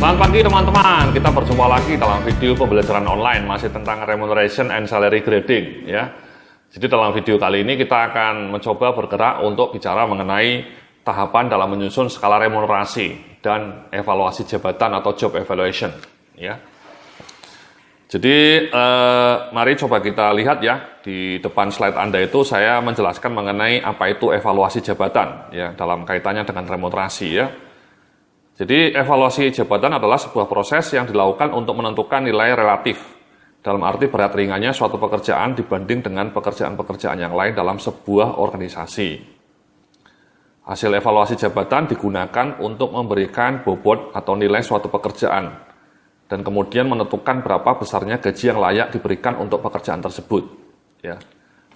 Selamat pagi teman-teman, kita berjumpa lagi dalam video pembelajaran online masih tentang remuneration and salary grading ya. Jadi dalam video kali ini kita akan mencoba bergerak untuk bicara mengenai tahapan dalam menyusun skala remunerasi dan evaluasi jabatan atau job evaluation ya. Jadi mari coba kita lihat ya, di depan slide Anda itu saya menjelaskan mengenai apa itu evaluasi jabatan ya dalam kaitannya dengan remunerasi ya. Jadi evaluasi jabatan adalah sebuah proses yang dilakukan untuk menentukan nilai relatif dalam arti berat ringannya suatu pekerjaan dibanding dengan pekerjaan-pekerjaan yang lain dalam sebuah organisasi. Hasil evaluasi jabatan digunakan untuk memberikan bobot atau nilai suatu pekerjaan dan kemudian menentukan berapa besarnya gaji yang layak diberikan untuk pekerjaan tersebut. Ya.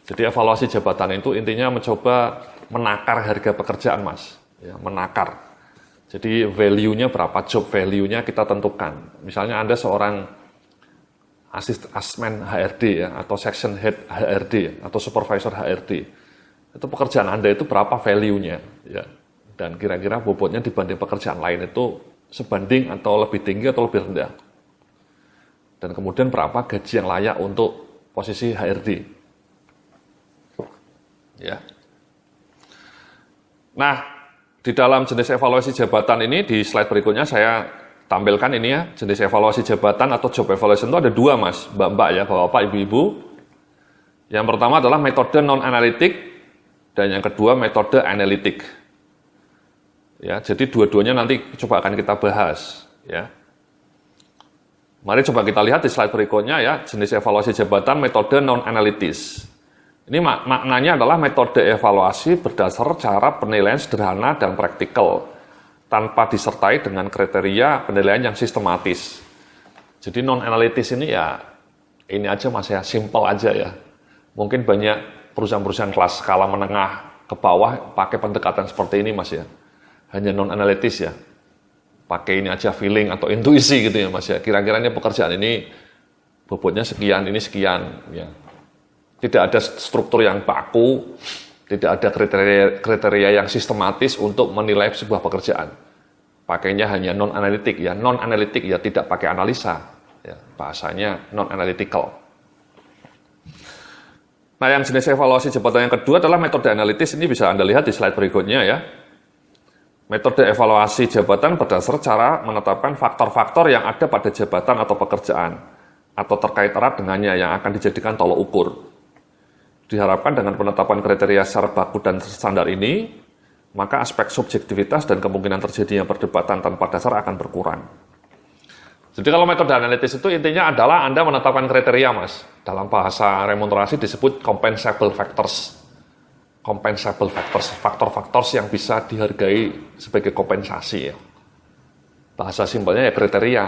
Jadi evaluasi jabatan itu intinya mencoba menakar harga pekerjaan, Mas. Ya, menakar. Jadi value-nya berapa, job value-nya kita tentukan. Misalnya Anda seorang asesmen HRD ya, atau section head HRD ya, atau supervisor HRD. Itu pekerjaan Anda itu berapa value-nya ya. Dan kira-kira bobotnya dibanding pekerjaan lain itu sebanding atau lebih tinggi atau lebih rendah. Dan kemudian berapa gaji yang layak untuk posisi HRD. Ya. Nah, di dalam jenis evaluasi jabatan ini, di slide berikutnya saya tampilkan ini ya, jenis evaluasi jabatan atau job evaluation itu ada dua, Mas, Mbak-mbak ya, Bapak, Ibu-ibu. Yang pertama adalah metode non-analitik, dan yang kedua metode analitik. Ya, jadi dua-duanya nanti coba akan kita bahas. Ya. Mari coba kita lihat di slide berikutnya ya, jenis evaluasi jabatan metode non-analitis. Ini maknanya adalah metode evaluasi berdasar cara penilaian sederhana dan praktikal, tanpa disertai dengan kriteria penilaian yang sistematis. Jadi non-analitis ini ya, ini aja Mas ya, simple aja ya. Mungkin banyak perusahaan-perusahaan kelas skala menengah ke bawah pakai pendekatan seperti ini Mas ya. Hanya non-analitis ya. Pakai ini aja feeling atau intuisi gitu ya Mas ya. Kira-kira ini pekerjaan ini bobotnya sekian, ini sekian ya. Tidak ada struktur yang baku, tidak ada kriteria yang sistematis untuk menilai sebuah pekerjaan. Pakainya hanya non-analitik ya, non-analitik ya tidak pakai analisa, ya, bahasanya non-analytical. Nah, yang jenis evaluasi jabatan yang kedua adalah metode analitis. Ini bisa Anda lihat di slide berikutnya ya. Metode evaluasi jabatan berdasar cara menetapkan faktor-faktor yang ada pada jabatan atau pekerjaan, atau terkait erat dengannya yang akan dijadikan tolok ukur. Diharapkan dengan penetapan kriteria secara baku dan standar ini, maka aspek subjektivitas dan kemungkinan terjadinya perdebatan tanpa dasar akan berkurang. Jadi kalau metode analitis itu intinya adalah Anda menetapkan kriteria, Mas. Dalam bahasa remunerasi disebut compensable factors. Compensable factors, faktor-faktor yang bisa dihargai sebagai kompensasi. Ya. Bahasa simpelnya ya kriteria.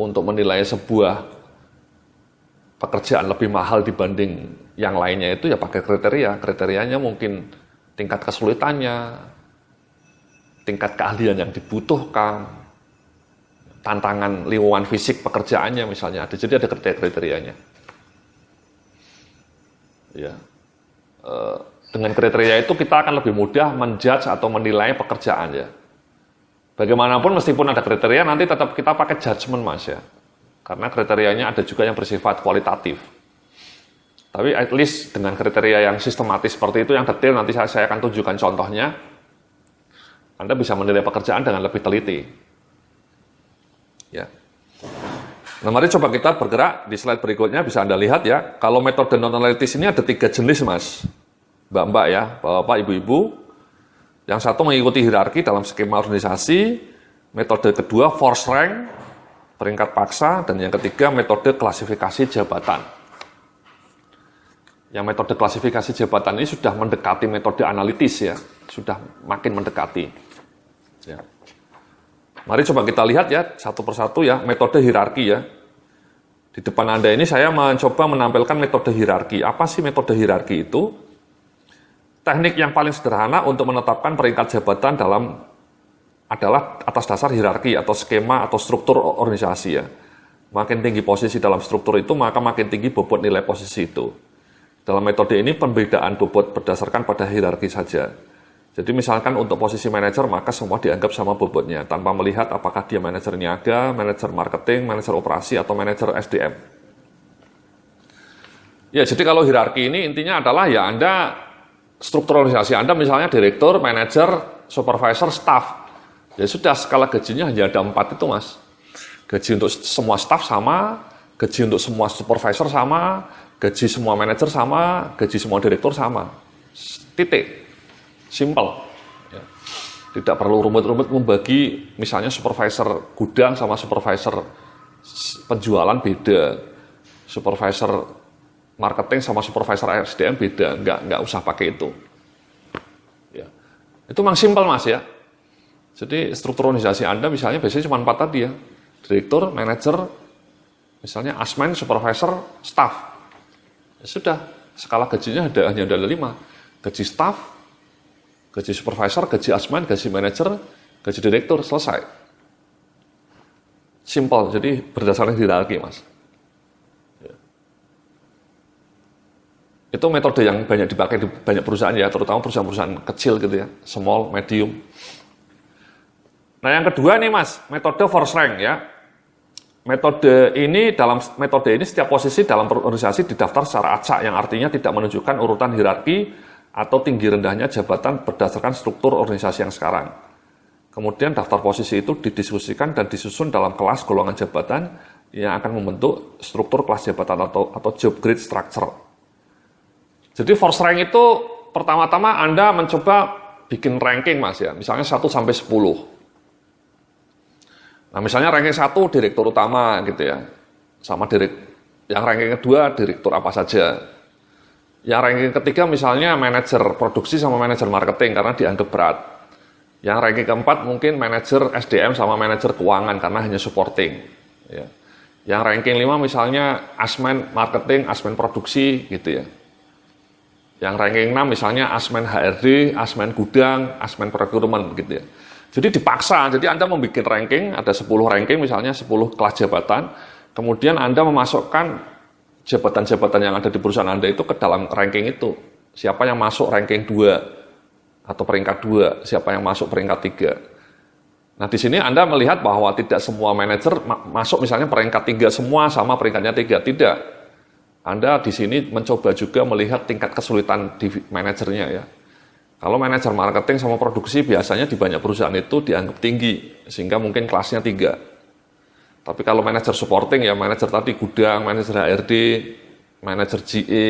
Untuk menilai sebuah pekerjaan lebih mahal dibanding yang lainnya itu ya pakai kriteria. Kriterianya mungkin tingkat kesulitannya, tingkat keahlian yang dibutuhkan, tantangan lingkungan fisik pekerjaannya misalnya ada. Jadi ada kriterianya. Ya. Dengan kriteria itu kita akan lebih mudah menjudge atau menilai pekerjaan ya. Bagaimanapun meskipun ada kriteria nanti tetap kita pakai judgement Mas ya. Karena kriterianya ada juga yang bersifat kualitatif. Tapi at least dengan kriteria yang sistematis seperti itu, yang detail nanti saya akan tunjukkan contohnya, Anda bisa menilai pekerjaan dengan lebih teliti. Ya. Nah, mari coba kita bergerak di slide berikutnya, bisa Anda lihat ya, kalau metode non-analitis ini ada 3 jenis Mas, Mbak-mbak ya, Bapak, Ibu-ibu. Yang satu mengikuti hierarki dalam skema organisasi, metode kedua force rank, peringkat paksa, dan yang ketiga metode klasifikasi jabatan. Yang metode klasifikasi jabatan ini sudah mendekati metode analitis ya, sudah makin mendekati. Ya. Mari coba kita lihat ya, satu persatu ya, metode hierarki ya. Di depan Anda ini saya mencoba menampilkan metode hierarki. Apa sih metode hierarki itu? Teknik yang paling sederhana untuk menetapkan peringkat jabatan adalah atas dasar hierarki atau skema atau struktur organisasi ya. Makin tinggi posisi dalam struktur itu, maka makin tinggi bobot nilai posisi itu. Dalam metode ini pembedaan bobot berdasarkan pada hierarki saja. Jadi misalkan untuk posisi manajer, maka semua dianggap sama bobotnya, tanpa melihat apakah dia manajer niaga, manajer marketing, manajer operasi, atau manajer SDM. Ya, jadi kalau hierarki ini intinya adalah ya Anda, struktur organisasi Anda misalnya direktur, manajer, supervisor, staff. Ya sudah, skala gajinya hanya ada 4 itu, Mas. Gaji untuk semua staff sama, gaji untuk semua supervisor sama, gaji semua manajer sama, gaji semua direktur sama. Titik. Simple. Ya. Tidak perlu rumit-rumit membagi, misalnya supervisor gudang sama supervisor penjualan beda. Supervisor marketing sama supervisor SDM beda. Nggak usah pakai itu. Ya. Itu memang simple, Mas, ya. Jadi struktur organisasi Anda misalnya biasanya cuma 4 tadi ya. Direktur, manajer, misalnya asmen, supervisor, staff. Ya sudah, skala gajinya hanya ada 5. Gaji staff, gaji supervisor, gaji asmen, gaji manajer, gaji direktur, selesai. Simple, jadi berdasarkan hierarki, Mas. Ya. Itu metode yang banyak dipakai di banyak perusahaan ya, terutama perusahaan-perusahaan kecil gitu ya, small, medium. Nah yang kedua nih Mas, metode force rank ya. Metode ini setiap posisi dalam organisasi didaftar secara acak, yang artinya tidak menunjukkan urutan hierarki atau tinggi rendahnya jabatan berdasarkan struktur organisasi yang sekarang. Kemudian daftar posisi itu didiskusikan dan disusun dalam kelas golongan jabatan yang akan membentuk struktur kelas jabatan atau job grade structure. Jadi force rank itu pertama-tama Anda mencoba bikin ranking Mas ya, misalnya 1 sampai 10. Nah misalnya ranking 1 direktur utama gitu ya, sama yang ranking kedua direktur apa saja. Yang ranking ketiga misalnya manajer produksi sama manajer marketing karena dianggap berat. Yang ranking keempat mungkin manajer SDM sama manajer keuangan karena hanya supporting. Ya. Yang ranking 5 misalnya asmen marketing, asmen produksi gitu ya. Yang ranking 6 misalnya asmen HRD, asmen gudang, asmen procurement gitu ya. Jadi dipaksa, jadi Anda membuat ranking, ada 10 ranking misalnya, 10 kelas jabatan, kemudian Anda memasukkan jabatan-jabatan yang ada di perusahaan Anda itu ke dalam ranking itu. Siapa yang masuk ranking 2 atau peringkat 2, siapa yang masuk peringkat 3. Nah di sini Anda melihat bahwa tidak semua manajer masuk misalnya peringkat 3 semua sama peringkatnya 3, tidak. Anda di sini mencoba juga melihat tingkat kesulitan di manajernya ya. Kalau manajer marketing sama produksi biasanya di banyak perusahaan itu dianggap tinggi, sehingga mungkin kelasnya 3. Tapi kalau manajer supporting ya, manajer tadi gudang, manajer HRD, manajer GE,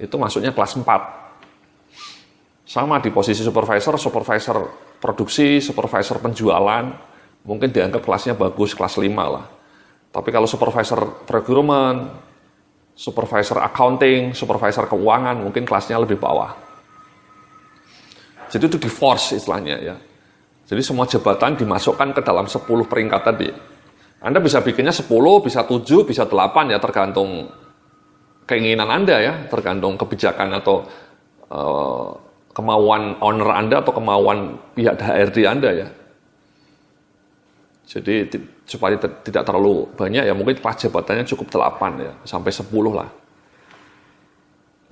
itu masuknya kelas 4. Sama di posisi supervisor produksi, supervisor penjualan, mungkin dianggap kelasnya bagus, kelas 5 lah. Tapi kalau supervisor procurement, supervisor accounting, supervisor keuangan, mungkin kelasnya lebih bawah. Jadi itu di force istilahnya ya. Jadi semua jabatan dimasukkan ke dalam 10 peringkat tadi. Anda bisa bikinnya 10, bisa 7, bisa 8 ya tergantung keinginan Anda ya, tergantung kebijakan atau kemauan owner Anda atau kemauan pihak HRD Anda ya. Jadi supaya tidak terlalu banyak ya mungkin kelas jabatannya cukup 8 ya, sampai 10 lah.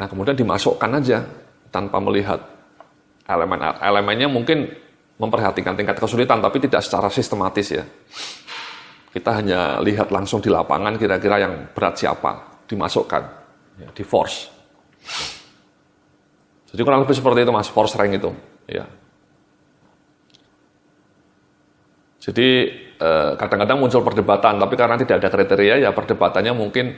Nah kemudian dimasukkan aja tanpa melihat elemennya mungkin memperhatikan tingkat kesulitan, tapi tidak secara sistematis ya. Kita hanya lihat langsung di lapangan kira-kira yang berat siapa, dimasukkan, ya, di force. Jadi kurang lebih seperti itu Mas, force rank itu. Ya. Jadi kadang-kadang muncul perdebatan, tapi karena tidak ada kriteria, ya perdebatannya mungkin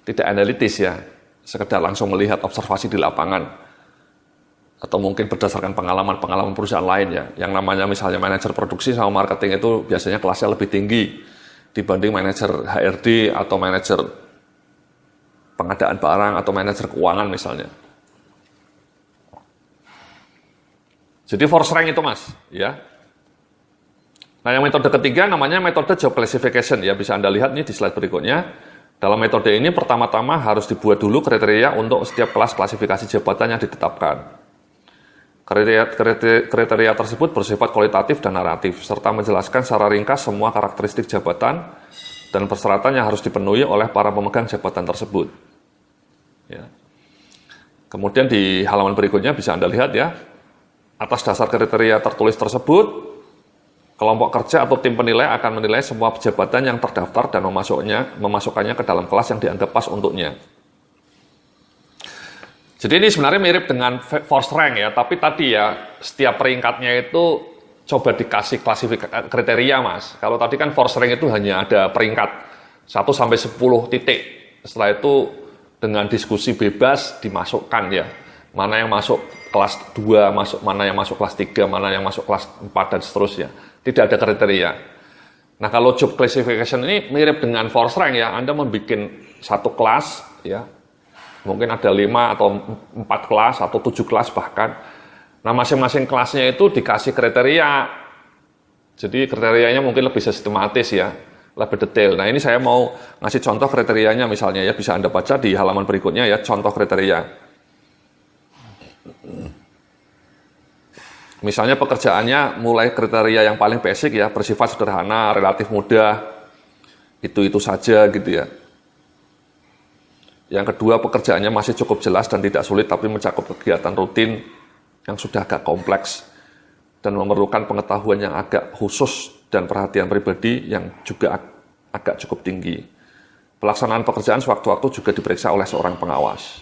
tidak analitis ya, sekedar langsung melihat observasi di lapangan. Atau mungkin berdasarkan pengalaman perusahaan lain ya, yang namanya misalnya manajer produksi sama marketing itu biasanya kelasnya lebih tinggi dibanding manajer HRD atau manajer pengadaan barang atau manajer keuangan misalnya. Jadi force rank itu Mas, ya. Nah yang metode ketiga namanya metode job classification ya, bisa Anda lihat nih di slide berikutnya. Dalam metode ini pertama-tama harus dibuat dulu kriteria untuk setiap kelas klasifikasi jabatan yang ditetapkan. Kriteria tersebut bersifat kualitatif dan naratif, serta menjelaskan secara ringkas semua karakteristik jabatan dan persyaratan yang harus dipenuhi oleh para pemegang jabatan tersebut. Ya. Kemudian di halaman berikutnya bisa Anda lihat ya, Atas dasar kriteria tertulis tersebut, kelompok kerja atau tim penilai akan menilai semua jabatan yang terdaftar dan memasukkannya ke dalam kelas yang dianggap pas untuknya. Jadi ini sebenarnya mirip dengan force rank ya, tapi tadi ya setiap peringkatnya itu coba dikasih klasifikasi kriteria mas. Kalau tadi kan force rank itu hanya ada peringkat 1 sampai 10 titik. Setelah itu dengan diskusi bebas dimasukkan ya. Mana yang masuk kelas 2, mana yang masuk kelas 3, mana yang masuk kelas 4 dan seterusnya. Tidak ada kriteria. Nah, kalau job classification ini mirip dengan force rank ya. Anda membuat satu kelas ya. Mungkin ada 5 atau 4 kelas atau 7 kelas bahkan. Nah, masing-masing kelasnya itu dikasih kriteria. Jadi kriterianya mungkin lebih sistematis ya, lebih detail. Nah, ini saya mau ngasih contoh kriterianya misalnya ya, bisa Anda baca di halaman berikutnya ya, contoh kriteria. Misalnya pekerjaannya mulai kriteria yang paling basic ya, bersifat sederhana, relatif mudah, itu saja gitu ya. Yang kedua, pekerjaannya masih cukup jelas dan tidak sulit, tapi mencakup kegiatan rutin yang sudah agak kompleks dan memerlukan pengetahuan yang agak khusus dan perhatian pribadi yang juga agak cukup tinggi. Pelaksanaan pekerjaan sewaktu-waktu juga diperiksa oleh seorang pengawas.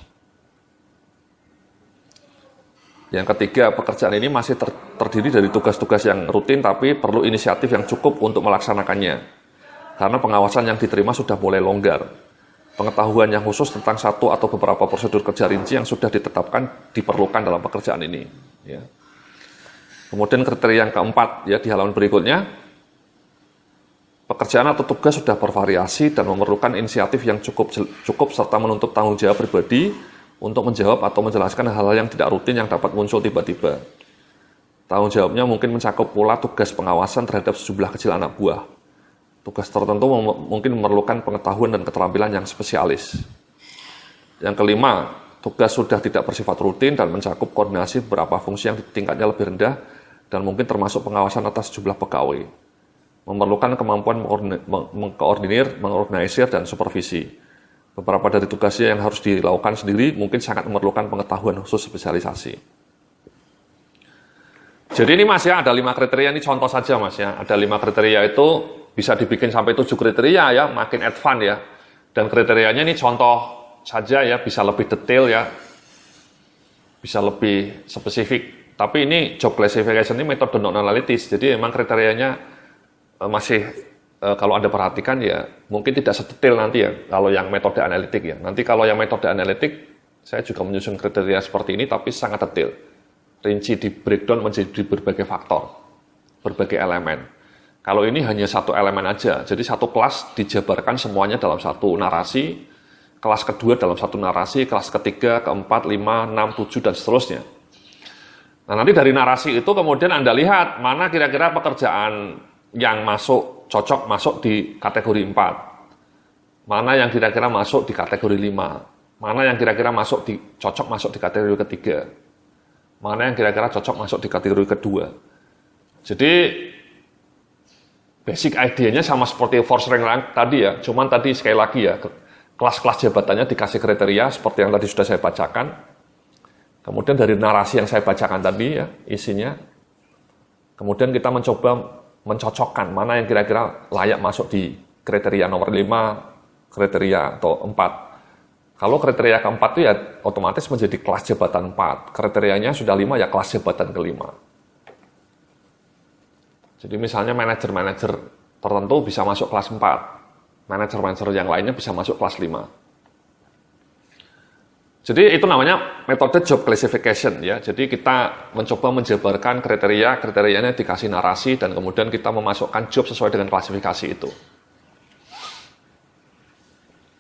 Yang ketiga, pekerjaan ini masih terdiri dari tugas-tugas yang rutin, tapi perlu inisiatif yang cukup untuk melaksanakannya, karena pengawasan yang diterima sudah mulai longgar. Pengetahuan yang khusus tentang satu atau beberapa prosedur kerja rinci yang sudah ditetapkan diperlukan dalam pekerjaan ini. Ya. Kemudian kriteria yang keempat ya di halaman berikutnya, pekerjaan atau tugas sudah bervariasi dan memerlukan inisiatif yang cukup serta menuntut tanggung jawab pribadi untuk menjawab atau menjelaskan hal-hal yang tidak rutin yang dapat muncul tiba-tiba. Tanggung jawabnya mungkin mencakup pula tugas pengawasan terhadap sejumlah kecil anak buah. Tugas tertentu mungkin memerlukan pengetahuan dan keterampilan yang spesialis. Yang kelima, tugas sudah tidak bersifat rutin dan mencakup koordinasi beberapa fungsi yang tingkatnya lebih rendah dan mungkin termasuk pengawasan atas jumlah pegawai. Memerlukan kemampuan mengkoordinir, mengorganisir, dan supervisi. Beberapa dari tugasnya yang harus dilakukan sendiri mungkin sangat memerlukan pengetahuan khusus spesialisasi. Jadi ini mas ya, ada 5 kriteria, ini contoh saja mas ya. Ada 5 kriteria itu bisa dibikin sampai 7 kriteria ya, makin advance ya. Dan kriterianya ini contoh saja ya, bisa lebih detail ya, bisa lebih spesifik. Tapi ini job classification ini metode non-analitis, jadi memang kriterianya masih kalau Anda perhatikan ya, mungkin tidak sedetail nanti ya, kalau yang metode analitik ya. Nanti kalau yang metode analitik, saya juga menyusun kriteria seperti ini, tapi sangat detail. Rinci di breakdown menjadi berbagai faktor, berbagai elemen. Kalau ini hanya satu elemen aja, jadi satu kelas dijabarkan semuanya dalam satu narasi, kelas kedua dalam satu narasi, kelas ketiga, keempat, 5, 6, 7, dan seterusnya. Nah nanti dari narasi itu kemudian Anda lihat mana kira-kira pekerjaan yang cocok masuk di kategori 4, mana yang kira-kira masuk di kategori 5, mana yang kira-kira cocok masuk di kategori ketiga, mana yang kira-kira cocok masuk di kategori kedua. Jadi basic idenya sama seperti force rank tadi ya, cuman tadi sekali lagi ya, kelas-kelas jabatannya dikasih kriteria seperti yang tadi sudah saya bacakan. Kemudian dari narasi yang saya bacakan tadi ya, isinya. Kemudian kita mencoba mencocokkan mana yang kira-kira layak masuk di kriteria nomor 5, kriteria atau 4. Kalau kriteria keempat itu ya otomatis menjadi kelas jabatan 4. Kriterianya sudah 5 ya kelas jabatan ke-5. Jadi misalnya manajer-manajer tertentu bisa masuk kelas 4. Manajer-manajer yang lainnya bisa masuk kelas 5. Jadi itu namanya metode job classification ya. Jadi kita mencoba menjabarkan kriterianya dikasih narasi dan kemudian kita memasukkan job sesuai dengan klasifikasi itu.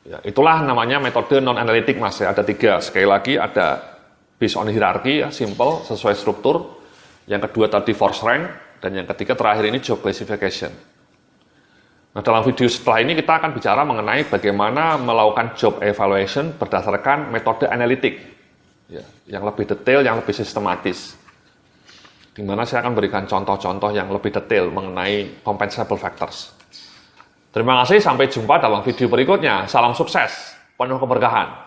Ya, itulah namanya metode non-analitik mas ya. Ada 3. Sekali lagi ada based on hierarchy ya, simple sesuai struktur. Yang kedua tadi force rank. Dan yang ketiga terakhir ini job classification. Nah dalam video setelah ini kita akan bicara mengenai bagaimana melakukan job evaluation berdasarkan metode analitik. Ya, yang lebih detail, yang lebih sistematis. Di mana saya akan berikan contoh-contoh yang lebih detail mengenai compensable factors. Terima kasih, sampai jumpa dalam video berikutnya. Salam sukses, penuh keberkahan.